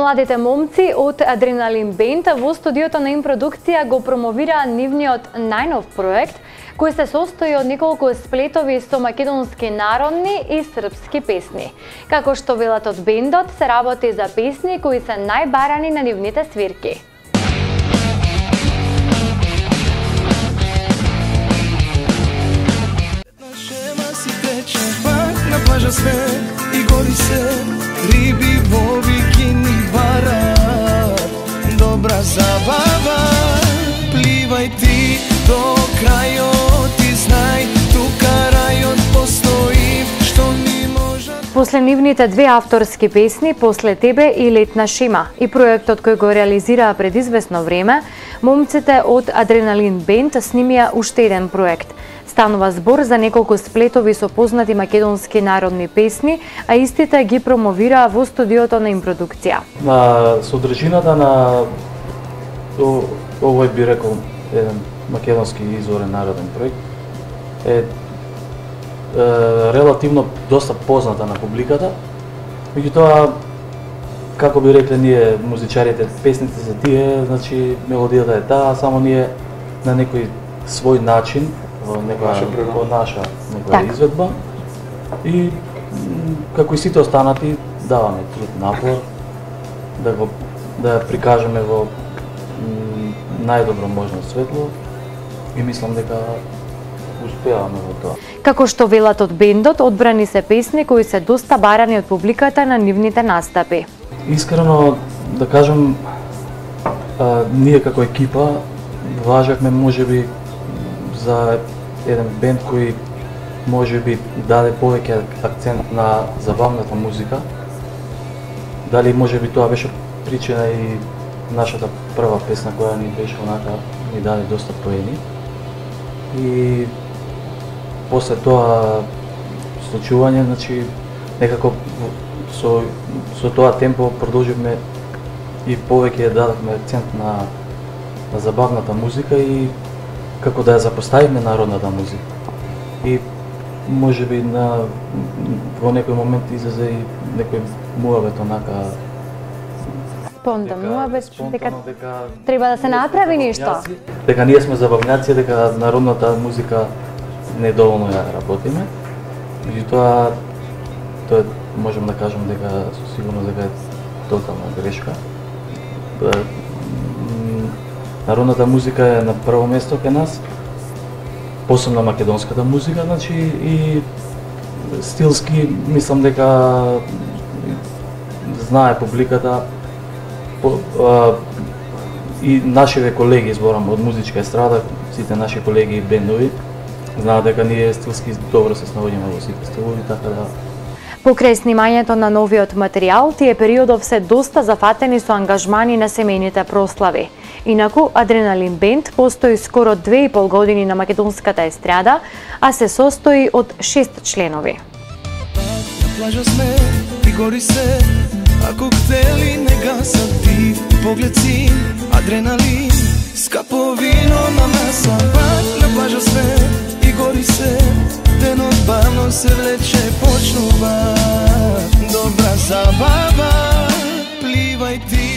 Младите момци од Адреналин Бенд во студиото на Импродукција го промовираа нивниот најнов проект, кој се состои од неколку сплетови со македонски народни и српски песни. Како што велат од бендот, се работи за песни кои се најбарани на нивните свирки. На плажа сме и гори се риби во бикини барат. Добра забава, пливај ти до крајот и знај, тука рајот постои, што ни можат. После нивните две авторски песни "После тебе" и "Летна шема" и проектот кој го реализираа пред известно време, момците од Адреналин Бенд снимија уште еден проект. Станува збор за неколку сплетови со познати македонски народни песни, а истите ги промовираа во студиото на Импродукција. На содржината на овој би рекол еден македонски изворен народен проект е релативно доста позната на публиката. Меѓутоа, како би рекле ние музичарите, песните се тие, значи мелодијата е таа, само ние на некој свој начин во наша изведба и како и сите останати даваме труд, напор да ја прикажеме во најдобро можно светло и мислам дека успеаваме во тоа. Како што велат од бендот, одбрани се песни кои се доста барани од публиката на нивните настапи. Искрено да кажам, ние како екипа важевме можеби за еден бенд кој можеби даде повеќе акцент на забавната музика. Дали можеби тоа беше причина и нашата прва песна која ни беше онака, ни даде доста поени. И после тоа случување, значи некако со тоа темпо продолживме и повеќе дадовме акцент на забавната музика и како да ја запоставиме народната музика. И можеби во некој момент излезе и некој муавет онака дека треба да се направи нешто. Дека ние сме забавњаци, дека народната музика не доволно ја работиме. Меѓутоа, тоа можам да кажам дека со сигурност дека е тотална грешка. Народната музика е на прво место кај нас, посебно македонската музика, значи и стилски мислам дека знае публиката и нашите колеги, зборам од музичка естрада, сите наши колеги и бендови знаат дека ние стилски добро се снаоѓаме во сите стилови, така да. Покрај снимањето на новиот материјал, тие периодов се доста зафатени со ангажмани на семејните прослави. Инаку, Адреналин Бенд постои скоро 2,5 години на македонската естрада, а се состои од 6 членови. На плажа сме и гори се, а коктели не гасат ти, поглед си, адреналин, скапо вино на маса. На плажа сме и гори се, денот бавно се влече, почнува добра забава, пливај ти.